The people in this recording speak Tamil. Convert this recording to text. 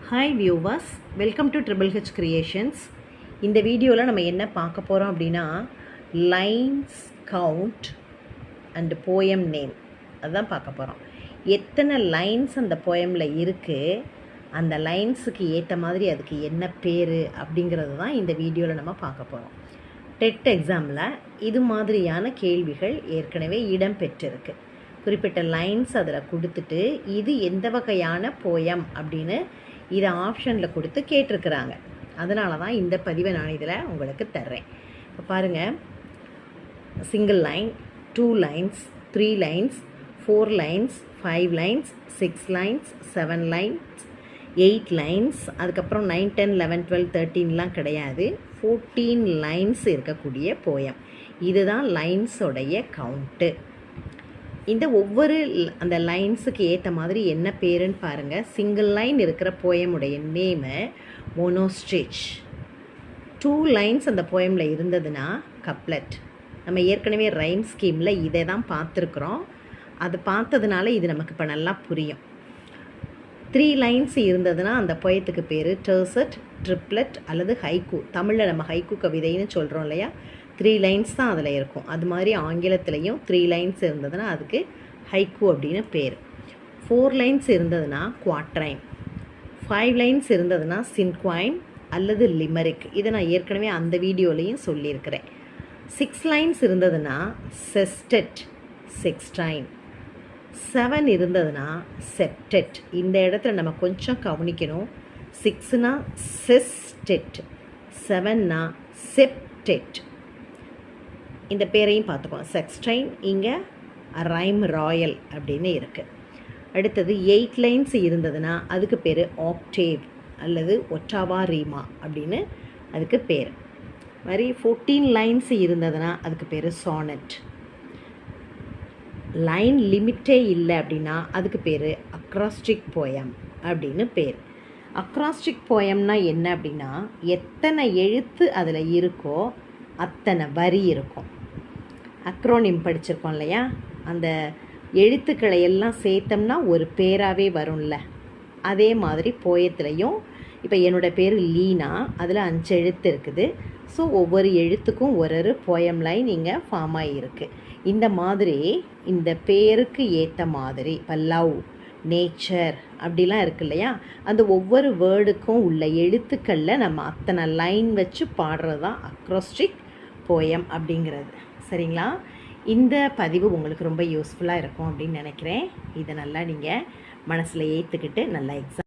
Hi viewers, welcome to triple H creations. இந்த வீடியோவில் நம்ம என்ன பார்க்க போகிறோம் அப்படின்னா lines count and poem name அதுதான் பார்க்க போகிறோம். எத்தனை லைன்ஸ் அந்த போயமில் இருக்குது, அந்த லைன்ஸுக்கு ஏற்ற மாதிரி அதுக்கு என்ன பேர் அப்படிங்கிறது தான் இந்த வீடியோவில் நம்ம பார்க்க போகிறோம். டெட் எக்ஸாமில் இது மாதிரியான கேள்விகள் ஏற்கனவே இடம் பெற்றிருக்கு. குறிப்பிட்ட லைன்ஸ் அதில் கொடுத்துட்டு இது எந்த வகையான போயம் அப்படின்னு இதை ஆப்ஷனில் கொடுத்து கேட்டிருக்கிறாங்க. அதனால தான் இந்த பதிவை நான் இதில் உங்களுக்கு தர்றேன். இப்போ பாருங்கள், single line, 2 lines, 3 lines, 4 lines, 5 lines, 6 lines, 7 lines, 8 lines, அதுக்கப்புறம் 9, 10, 11, 12, 13லாம் கிடையாது. 14 லைன்ஸ் இருக்கக்கூடிய போயம். இதுதான் லைன்ஸோடைய கவுண்ட்டு. இந்த ஒவ்வொரு அந்த லைன்ஸுக்கு ஏற்ற மாதிரி என்ன பேருன்னு பாருங்கள். சிங்கிள் லைன் இருக்கிற போயமுடைய நேமு மோனோஸ்ட்ரிச். 2 லைன்ஸ் அந்த போயமில் இருந்ததுன்னா கப்லெட். நம்ம ஏற்கனவே ரைம் ஸ்கீமில் இதை தான் பார்த்துருக்குறோம். அது பார்த்ததுனால இது நமக்கு இப்போ நல்லா புரியும். 3 லைன்ஸ் இருந்ததுன்னா அந்த போயத்துக்கு பேர் டெர்செட், ட்ரிப்ளெட் அல்லது ஹைக்கூ. தமிழில் நம்ம ஹைக்கூ கவிதைன்னு சொல்கிறோம் இல்லையா, 3 லைன்ஸ் தான் அதில் இருக்கும். அது மாதிரி ஆங்கிலத்திலையும் 3 லைன்ஸ் இருந்ததுன்னா அதுக்கு ஹைக்கூ அப்படின்னு பேர். 4 லைன்ஸ் இருந்ததுன்னா குவாட்ரைன், 5 லைன்ஸ் இருந்ததுன்னா சின்குவைன் அல்லது லிமரிக். இதை நான் ஏற்கனவே அந்த வீடியோலையும் சொல்லியிருக்கிறேன். 6 லைன்ஸ் இருந்ததுன்னா செஸ்டெட், செக்ஸ்டைன். 7 இருந்ததுன்னா செப்டெட். இந்த இடத்துல நம்ம கொஞ்சம் கவனிக்கணும். 6னா செஸ்டெட், 7னா செப்டெட். இந்த பேரையும் பார்த்துக்கோங்க. செக்ஸ்டைன், இங்கே ரைம் ராயல் அப்படின்னு இருக்குது. அடுத்தது 8 லைன்ஸ் இருந்ததுன்னா அதுக்கு பேர் ஆக்டேவ் அல்லது ஒட்டாவா ரீமா அப்படின்னு அதுக்கு பேர். மாதிரி 14 லைன்ஸ் இருந்ததுன்னா அதுக்கு பேர் சானட். லைன் லிமிட்டே இல்லை அப்படின்னா அதுக்கு பேர் அக்ராஸ்டிக் போயம் அப்படின்னு பேர். அக்ராஸ்டிக் போயம்னா என்ன அப்படின்னா எத்தனை எழுத்து அதில் இருக்கோ அத்தனை வரி இருக்கும். அக்ரோனிம் படிச்சிருக்கோம் இல்லையா, அந்த எழுத்துக்களை எல்லாம் சேர்த்தோம்னா ஒரு பேராகவே வரும்ல, அதே மாதிரி போயத்துலேயும் இப்போ என்னோடய பேர் லீனா, அதில் 5 எழுத்து இருக்குது. ஸோ ஒவ்வொரு எழுத்துக்கும் ஒரு போயம் லைன் இங்கே ஃபார்ம் ஆகியிருக்கு. இந்த மாதிரி இந்த பேருக்கு ஏற்ற மாதிரி இப்போ லவ், நேச்சர் அப்படிலாம் இருக்கு இல்லையா, அந்த ஒவ்வொரு வேர்டுக்கும் உள்ள எழுத்துக்களில் நம்ம அத்தனை லைன் வச்சு பாடுறது தான் அக்ராஸ்டிக் போயம் அப்படிங்கிறது. சரிங்களா? இந்த பதிவு உங்களுக்கு ரொம்ப யூஸ்ஃபுல்லாக இருக்கும் அப்படின்னு நினைக்கிறேன். இதை நல்லா நீங்கள் மனசில் ஏற்றுக்கிட்டு நல்லா எக்ஸாம்